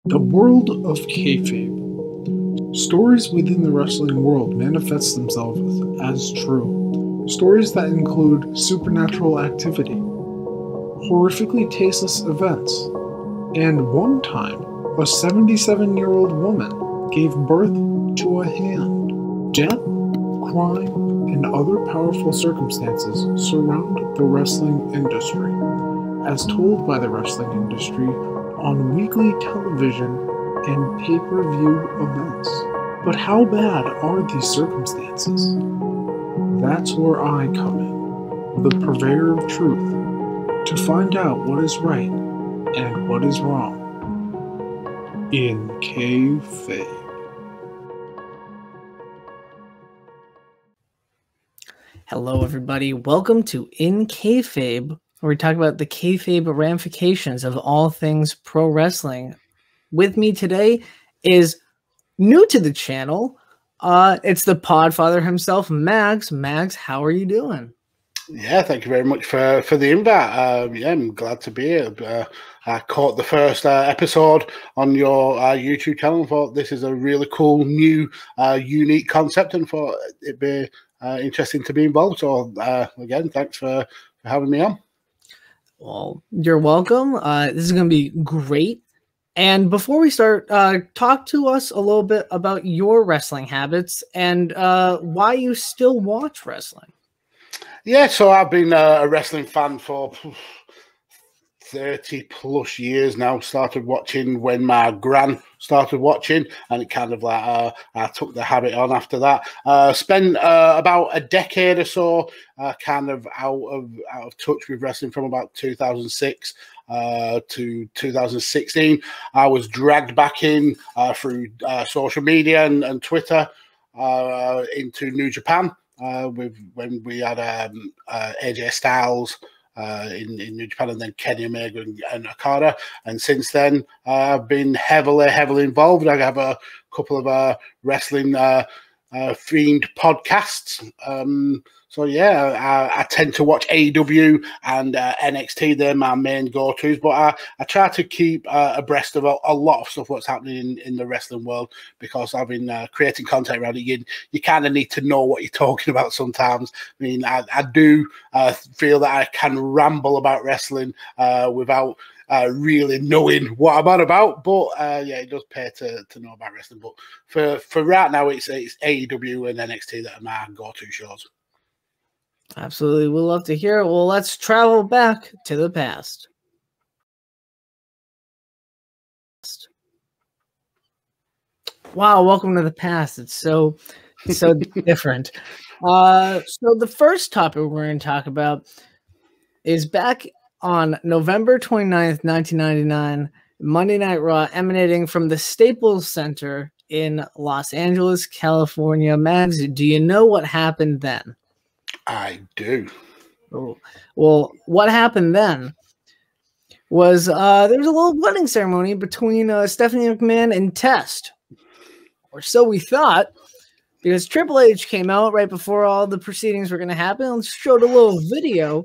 The world of kayfabe. Stories within the wrestling world manifest themselves as true. Stories that include supernatural activity, horrifically tasteless events, and one time, a 77-year-old woman gave birth to a hand. Death, crime, and other powerful circumstances surround the wrestling industry, as told by the wrestling industry on weekly television and pay-per-view events. But how bad are these circumstances? That's where I come in, the purveyor of truth, to find out what is right and what is wrong in kayfabe. Hello, everybody. Welcome to In Kayfabe, where we talk about the kayfabe ramifications of all things pro wrestling. With me today is new to the channel. It's the Podfather himself, Mags. Mags, how are you doing? Yeah, thank you very much for the invite. Yeah, I'm glad to be here. I caught the first episode on your YouTube channel and thought this is a really cool, new, unique concept, and thought it'd be interesting to be involved. So, again, thanks for having me on. Well, you're welcome. This is going to be great. And before we start, talk to us a little bit about your wrestling habits and why you still watch wrestling. Yeah, so I've been a wrestling fan for 30 plus years now. Started watching when my gran started watching, and it kind of like I took the habit on after that. Spent about a decade or so kind of out of touch with wrestling from about 2006 to 2016. I was dragged back in through social media and Twitter into New Japan. When we had AJ Styles in New Japan, and then Kenny Omega and Okada, and since then I've been heavily involved. I have a couple of wrestling themed podcasts. So yeah, I tend to watch AEW and NXT. They're my main go-tos, but I try to keep abreast of a lot of stuff what's happening in the wrestling world, because I've been creating content around it. You kind of need to know what you're talking about sometimes. I mean, I do feel that I can ramble about wrestling without really knowing what I'm on about, but yeah, it does pay to know about wrestling. But for right now, it's AEW and NXT that are my go-to shows. Absolutely. We'll love to hear it. Well, let's travel back to the past. Wow, welcome to the past. It's so different. So the first topic we're going to talk about is back on November 29th, 1999, Monday Night Raw, emanating from the Staples Center in Los Angeles, California. Mags, do you know what happened then? I do. Oh, well, what happened then was there was a little wedding ceremony between Stephanie McMahon and Test, or so we thought, because Triple H came out right before all the proceedings were going to happen and showed a little video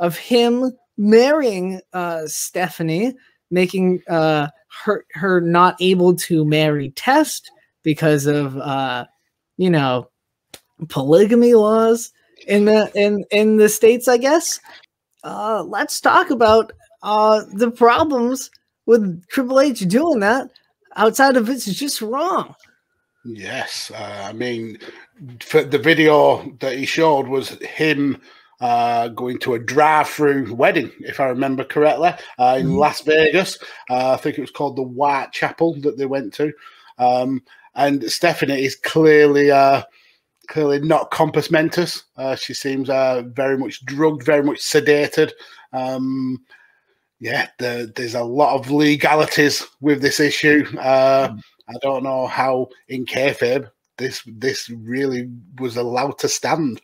of him marrying Stephanie, making her not able to marry Test because of polygamy laws in the States, I guess. Let's talk about the problems with Triple H doing that. Outside of it's just wrong. Yes, I mean, for the video that he showed was him going to a drive-through wedding, if I remember correctly, in Las Vegas. I think it was called the White Chapel that they went to, and Stephanie is clearly not compos mentis. She seems very much drugged, very much sedated. Yeah, there's a lot of legalities with this issue. I don't know how in kayfabe this really was allowed to stand.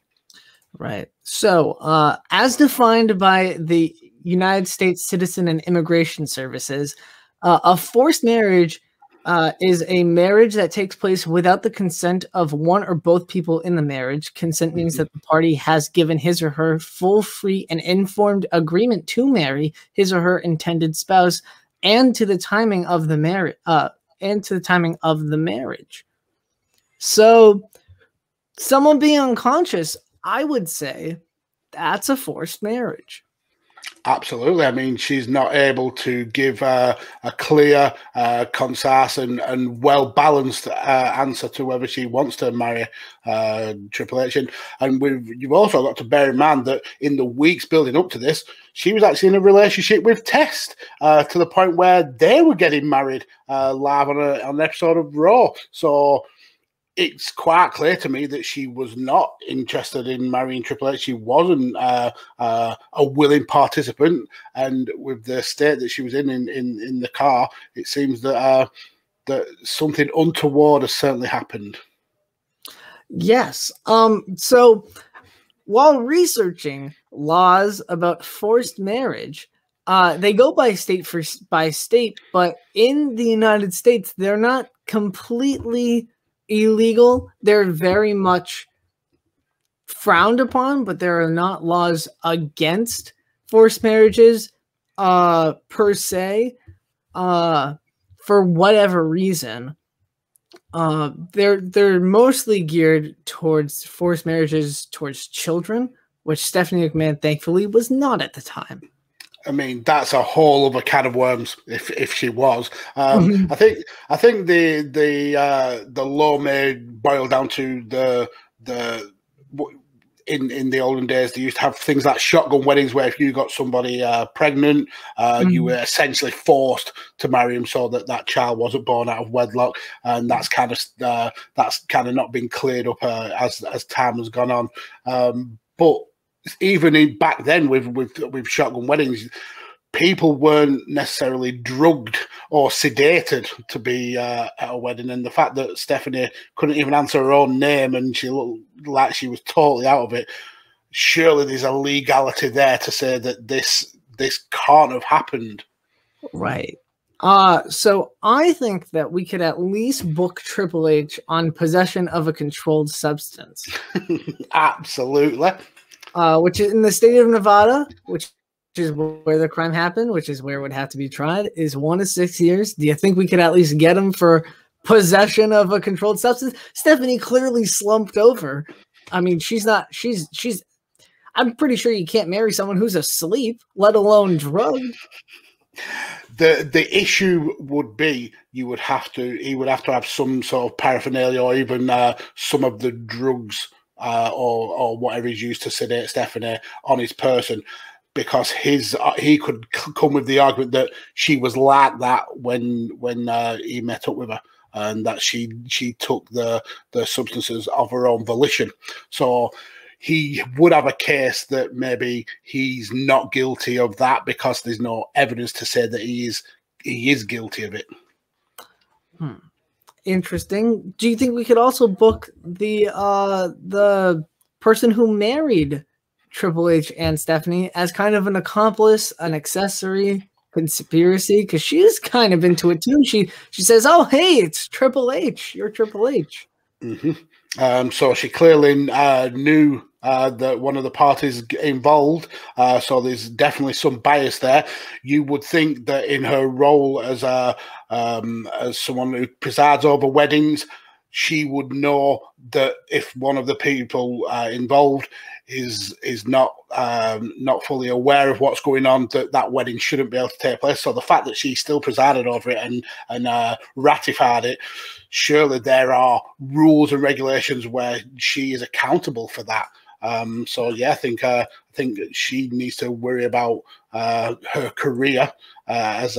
Right. So, as defined by the United States Citizen and Immigration Services, a forced marriage is a marriage that takes place without the consent of one or both people in the marriage. Consent means that the party has given his or her full, free, and informed agreement to marry his or her intended spouse and to the timing of the marriage. So someone being unconscious, I would say that's a forced marriage. Absolutely. I mean, she's not able to give a clear, concise, and well-balanced answer to whether she wants to marry Triple H. And you've also got to bear in mind that in the weeks building up to this, she was actually in a relationship with Test to the point where they were getting married live on an episode of Raw. So it's quite clear to me that she was not interested in marrying Triple H. She wasn't a willing participant, and with the state that she was in the car, it seems that that something untoward has certainly happened. Yes. So while researching laws about forced marriage, they go by state by state, but in the United States, they're not completely illegal. They're very much frowned upon, but there are not laws against forced marriages per se. For whatever reason, they're mostly geared towards forced marriages towards children, which Stephanie McMahon thankfully was not at the time. I mean, that's a whole other can of worms. If she was, I think the law may boil down to in the olden days, they used to have things like shotgun weddings, where if you got somebody pregnant, you were essentially forced to marry him so that child wasn't born out of wedlock, and that's kind of not been cleared up as time has gone on. But even back then with shotgun weddings, people weren't necessarily drugged or sedated to be at a wedding. And the fact that Stephanie couldn't even answer her own name and she looked like she was totally out of it, surely there's a legality there to say that this can't have happened. Right. So I think that we could at least book Triple H on possession of a controlled substance. Absolutely. Which is in the state of Nevada, which is where the crime happened, which is where it would have to be tried, is 1 to 6 years. Do you think we could at least get him for possession of a controlled substance? Stephanie clearly slumped over. I mean, I'm pretty sure you can't marry someone who's asleep, let alone drugged. The issue would be he would have to have some sort of paraphernalia, or even some of the drugs or whatever is used to sedate Stephanie on his person, because he could come with the argument that she was like that when he met up with her, and that she took the substances of her own volition. So he would have a case that maybe he's not guilty of that because there's no evidence to say that he is guilty of it. Interesting. Do you think we could also book the person who married Triple H and Stephanie as kind of an accomplice, an accessory, conspiracy? Because she is kind of into it too. She says, "Oh, hey, it's Triple H. You're Triple H." Mm-hmm. So she clearly knew that one of the parties involved. So there's definitely some bias there. You would think that in her role as someone who presides over weddings, she would know that if one of the people involved is not fully aware of what's going on, that wedding shouldn't be able to take place. So the fact that she still presided over it and ratified it, surely there are rules and regulations where she is accountable for that. So yeah, I think she needs to worry about her career as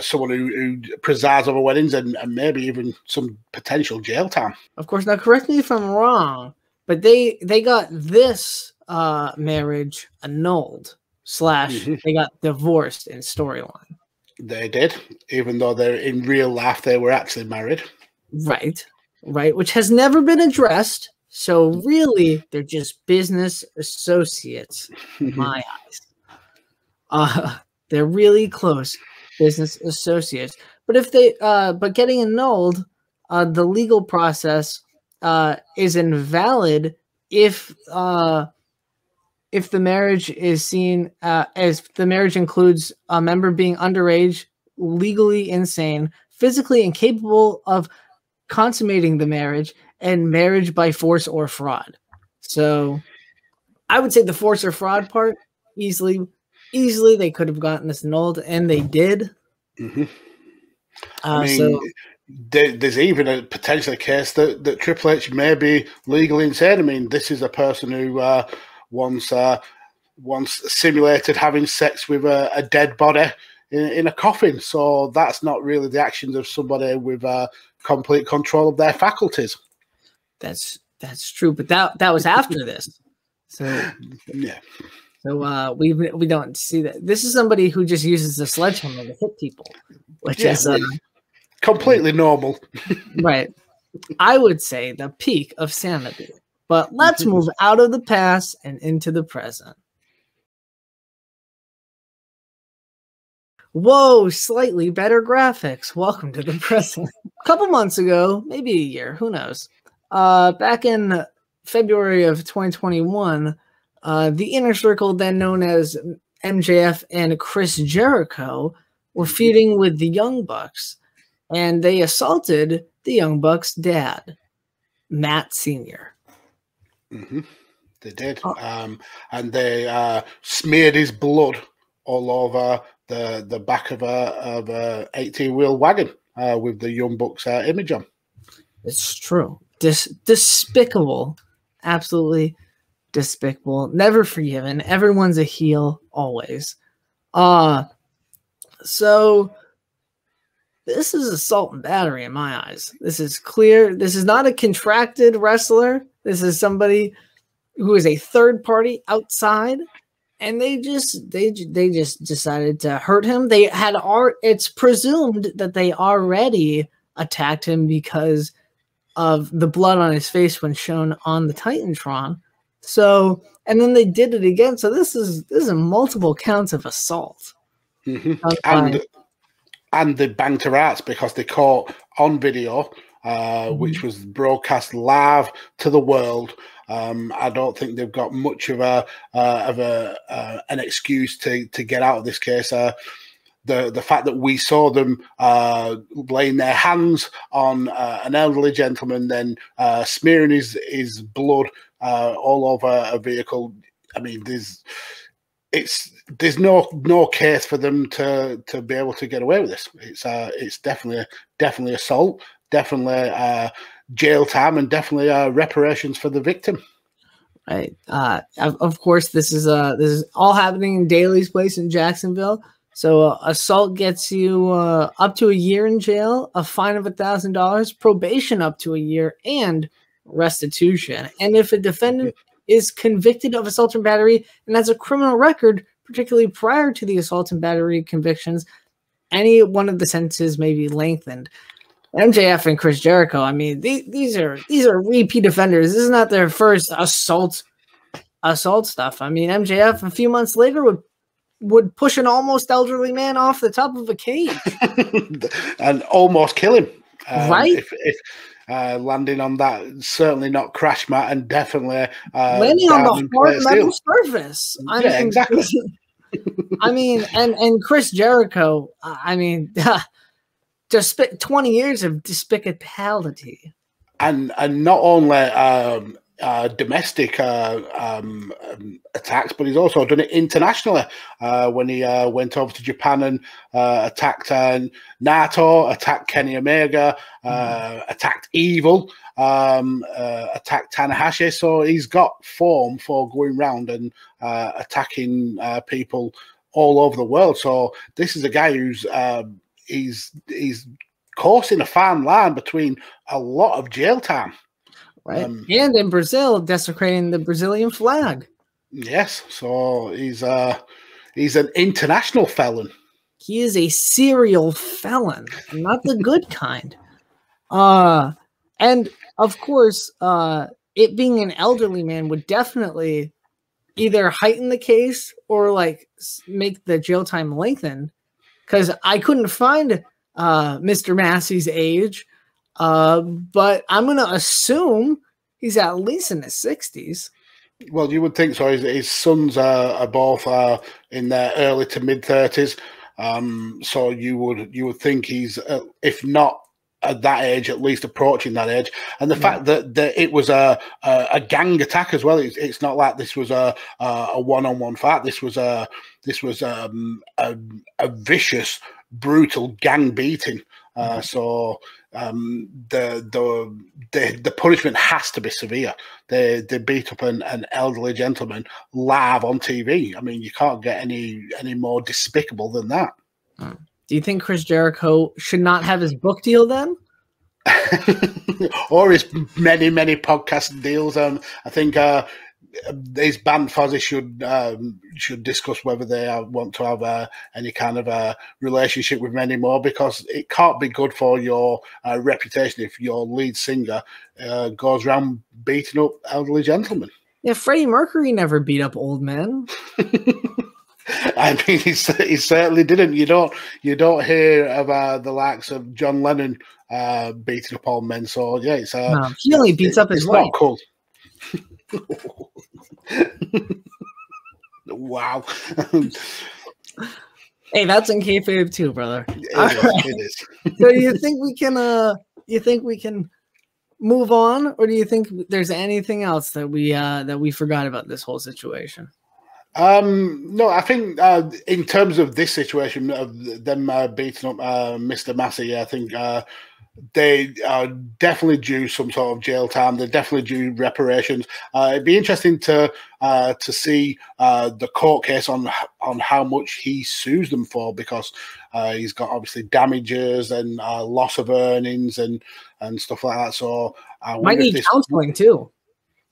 someone who presides over weddings, and maybe even some potential jail time. Of course. Now, correct me if I'm wrong, but they got this marriage annulled / they got divorced in storyline. They did, even though they're in real life they were actually married. Right, which has never been addressed. So really, they're just business associates in my eyes. They're really close business associates. But if they, but getting annulled, the legal process is invalid if if the marriage is seen as the marriage includes a member being underage, legally insane, physically incapable of consummating the marriage, and marriage by force or fraud. So I would say the force or fraud part easily they could have gotten this annulled, and they did. Mm-hmm. I mean, there's even a potential case that Triple H may be legally insane. I mean, this is a person who once simulated having sex with a dead body in a coffin. So that's not really the actions of somebody with complete control of their faculties. That's true, but that was after this. So yeah. So we don't see that. This is somebody who just uses the sledgehammer to hit people, which is completely normal. Right. I would say the peak of sanity. But let's move out of the past and into the present. Whoa, slightly better graphics. Welcome to the present. A couple months ago, maybe a year, who knows? Back in February of 2021, the Inner Circle, then known as MJF and Chris Jericho, were feuding with the Young Bucks, and they assaulted the Young Bucks' dad, Matt Sr. They did. And they smeared his blood all over the back of a 18-wheel wagon with the Young Bucks image on. It's true. Despicable. Absolutely despicable. Never forgiven. Everyone's a heel always. So this is assault and battery in my eyes. This is clear. This is not a contracted wrestler. This is somebody who is a third party outside, and they just decided to hurt him. They had it's presumed that they already attacked him because of the blood on his face when shown on the Titantron. So, and then they did it again. So this is multiple counts of assault. And they banged her out because they caught on video, which was broadcast live to the world. I don't think they've got much of an excuse to get out of this case. The fact that we saw them laying their hands on an elderly gentleman, then smearing his blood all over a vehicle. I mean, there's no case for them to be able to get away with this. It's definitely assault, definitely jail time, and definitely reparations for the victim. Right. Of course, this is all happening in Daly's place in Jacksonville. So assault gets you up to a year in jail, a fine of $1,000, probation up to a year, and restitution. And if a defendant is convicted of assault and battery and has a criminal record, particularly prior to the assault and battery convictions, any one of the sentences may be lengthened. MJF and Chris Jericho, I mean, these are repeat offenders. This is not their first assault stuff. I mean, MJF a few months later would push an almost elderly man off the top of a cage and almost kill him. Right? If landing on that, certainly not crash mat, and definitely landing on the hard metal surface. I mean, exactly. I mean, and Chris Jericho, I mean, just 20 years of despicability, and not only domestic attacks, but he's also done it internationally when he went over to Japan and attacked Naito, attacked Kenny Omega, attacked Evil, attacked Tanahashi. So he's got form for going round and attacking people all over the world. So this is a guy who's he's coursing a fine line between a lot of jail time. Right. And in Brazil, desecrating the Brazilian flag. Yes. So he's an international felon. He is a serial felon, not the good kind. And of course, it being an elderly man would definitely either heighten the case or like make the jail time lengthen. Because I couldn't find Mr. Massey's age. But I'm going to assume he's at least in his 60s. Well, you would think so. His sons are both in their early to mid 30s, so you would think he's, if not at that age, at least approaching that age. And the fact that it was a gang attack as well. It's not like this was a one-on-one fight. This was a vicious, brutal gang beating. So the punishment has to be severe. They beat up an elderly gentleman live on TV. I mean, you can't get any more despicable than that. Do you think Chris Jericho should not have his book deal then? Or his many podcast deals? I think his band Fozzy should discuss whether they want to have any kind of a relationship with him anymore, because it can't be good for your reputation if your lead singer goes around beating up elderly gentlemen. Yeah, Freddie Mercury never beat up old men. I mean, he certainly didn't. You don't hear of the likes of John Lennon beating up old men. So yeah, it's no, he only beats up his wife. Not cool. Wow. Hey, that's in kayfabe too, brother. It is. So do you think we can move on, or do you think there's anything else that we forgot about this whole situation? No, I think in terms of this situation of them beating up Mr. Massey, I think they are definitely due some sort of jail time. They're definitely due reparations. It'd be interesting to see the court case on how much he sues them for, because he's got obviously damages and loss of earnings and stuff like that. So might need counseling too.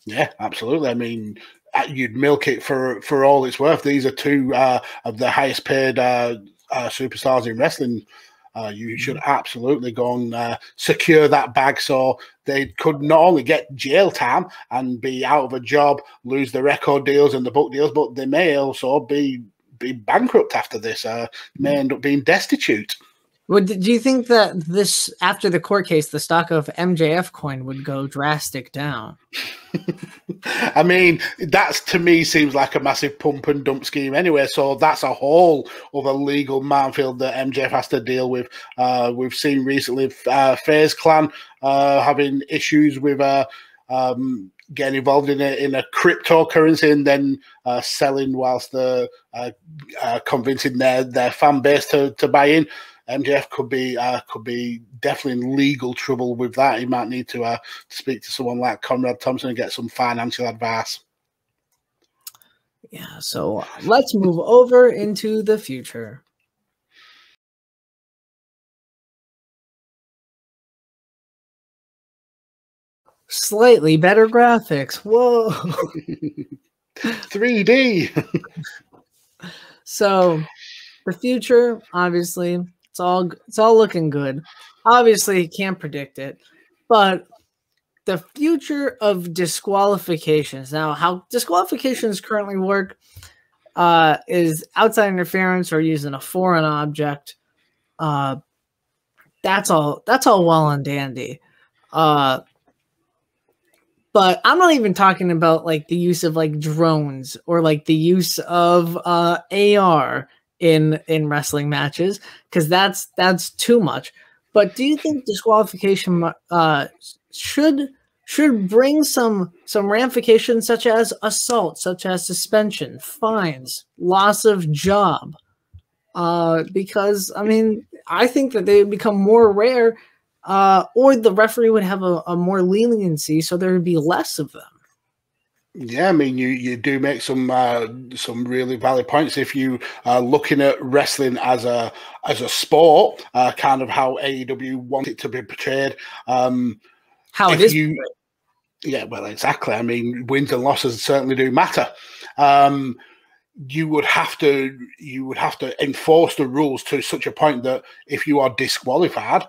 Yeah, absolutely. I mean, you'd milk it for all it's worth. These are two of the highest paid superstars in wrestling. You should absolutely go and secure that bag, so they could not only get jail time and be out of a job, lose the record deals and the book deals, but they may also be bankrupt after this. May end up being destitute. Well, do you think that this, after the court case, the stock of MJF coin would go drastic down? I mean, that's, to me, seems like a massive pump and dump scheme anyway. So that's a whole other legal minefield that MJF has to deal with. We've seen recently FaZe Clan having issues with getting involved in a cryptocurrency and then selling whilst convincing their fan base to buy in. MJF could be definitely in legal trouble with that. He might need to speak to someone like Conrad Thompson and get some financial advice. Yeah, so let's move over into the future. Slightly better graphics. Whoa. 3D. So the future, obviously, it's all looking good. Obviously, can't predict it, but the future of disqualifications. Now, how disqualifications currently work is outside interference or using a foreign object. That's all well and dandy. But I'm not even talking about like the use of like drones or like the use of AR in wrestling matches, because that's too much. But do you think disqualification should bring some ramifications, such as assault, such as suspension, fines, loss of job? Because I mean, I think that they would become more rare, or the referee would have a more leniency, so there would be less of them. Yeah, I mean, you do make some really valid points. If you are looking at wrestling as a sport, kind of how AEW want it to be portrayed. How it is. Yeah, well, exactly. I mean, wins and losses certainly do matter. You would have to enforce the rules to such a point that if you are disqualified,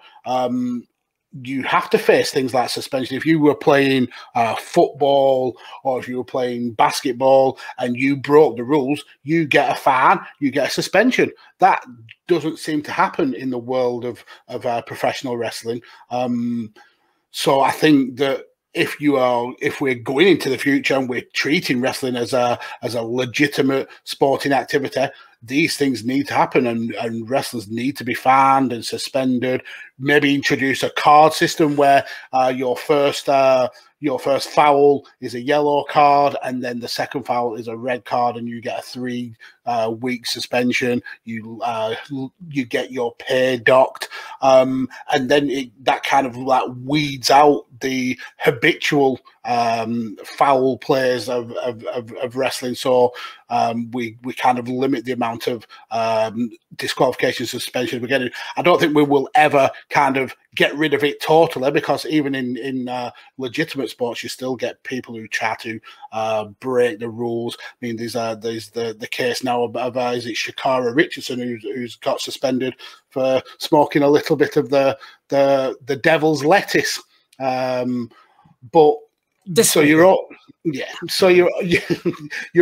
you have to face things like suspension. If you were playing football or if you were playing basketball and you broke the rules, you get a fine, you get a suspension. That doesn't seem to happen in the world of professional wrestling. So I think that if we're going into the future and we're treating wrestling as a legitimate sporting activity, these things need to happen, and wrestlers need to be fined and suspended. Maybe introduce a card system where your first foul is a yellow card, and then the second foul is a red card, and you get a 3-week suspension. You get your pay docked, and then that kind of like weeds out the habitual foul players of wrestling. So we kind of limit the amount of disqualification suspensions we're getting. I don't think we will ever kind of get rid of it totally, because even in legitimate sports, you still get people who try to break the rules. I mean, there's the case now of is it Shakara Richardson who's got suspended for smoking a little bit of the devil's lettuce. But so you're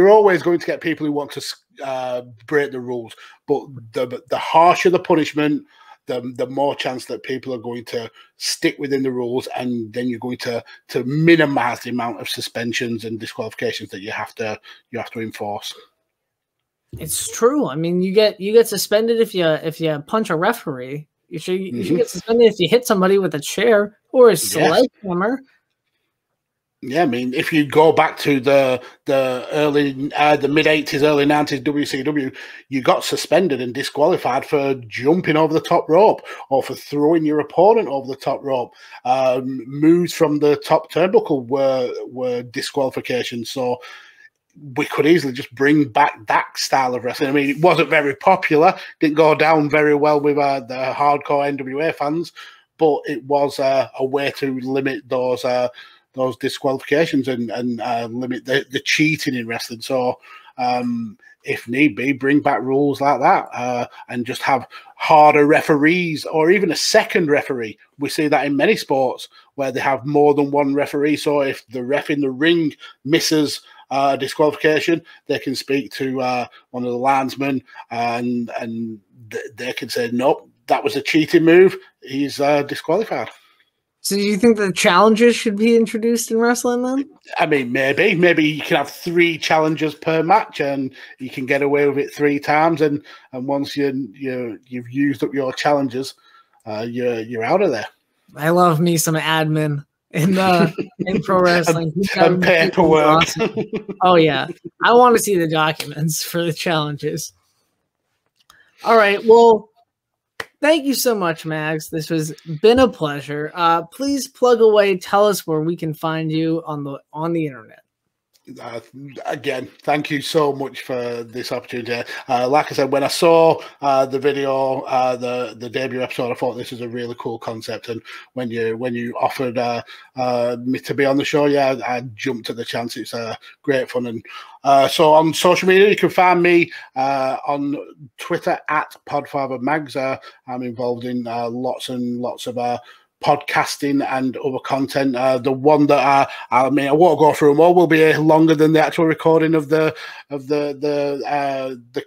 always going to get people who want to break the rules, but the harsher the punishment, the more chance that people are going to stick within the rules, and then you're going to minimize the amount of suspensions and disqualifications that you have to enforce. It's true. I mean, you get suspended if you punch a referee. You should get suspended if you hit somebody with a chair or a sledgehammer. Yeah, I mean, if you go back to the mid 80s, early 90s WCW, you got suspended and disqualified for jumping over the top rope or for throwing your opponent over the top rope. Moves from the top turnbuckle were disqualifications. So we could easily just bring back that style of wrestling. I mean, it wasn't very popular, didn't go down very well with the hardcore NWA fans, but it was a way to limit those disqualifications and limit the cheating in wrestling. So if need be, bring back rules like that and just have harder referees, or even a second referee. We see that in many sports where they have more than one referee. So if the ref in the ring misses disqualification, they can speak to one of the linesmen and they can say, nope, that was a cheating move, he's disqualified. So do you think the challenges should be introduced in wrestling then? I mean, maybe you can have 3 challenges per match and you can get away with it 3 times, and once you've used up your challenges, you're out of there. I love me some admin in pro wrestling. and paperwork. Awesome. Oh yeah, I want to see the documents for the challenges. All right, well, thank you so much, Mags. This has been a pleasure. Please plug away. Tell us where we can find you on the internet. Again, thank you so much for this opportunity. Like I said, when I saw the video, the debut episode, I thought this was a really cool concept. And when you offered me to be on the show, I jumped at the chance. It's great fun. And so on social media, you can find me on Twitter at Podfather Mags. I'm involved in lots and lots of podcasting and other content. The one that I mean, I won't go through them all. Will be longer than the actual recording of the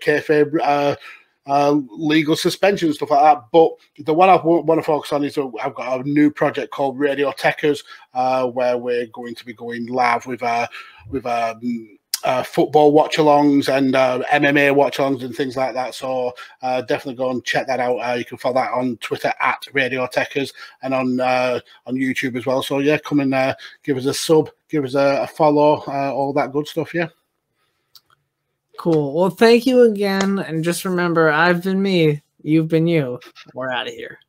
Kayfabe legal suspension, stuff like that. But the one I want to focus on is I've got a new project called Radio Techers, where we're going to be going live with football watch-alongs and MMA watch-alongs and things like that. So definitely go and check that out. You can follow that on Twitter at Radio Techers and on YouTube as well. So yeah, come and give us a sub, give us a follow, all that good stuff. Yeah. Cool. Well, thank you again. And just remember, I've been me, you've been you. We're out of here.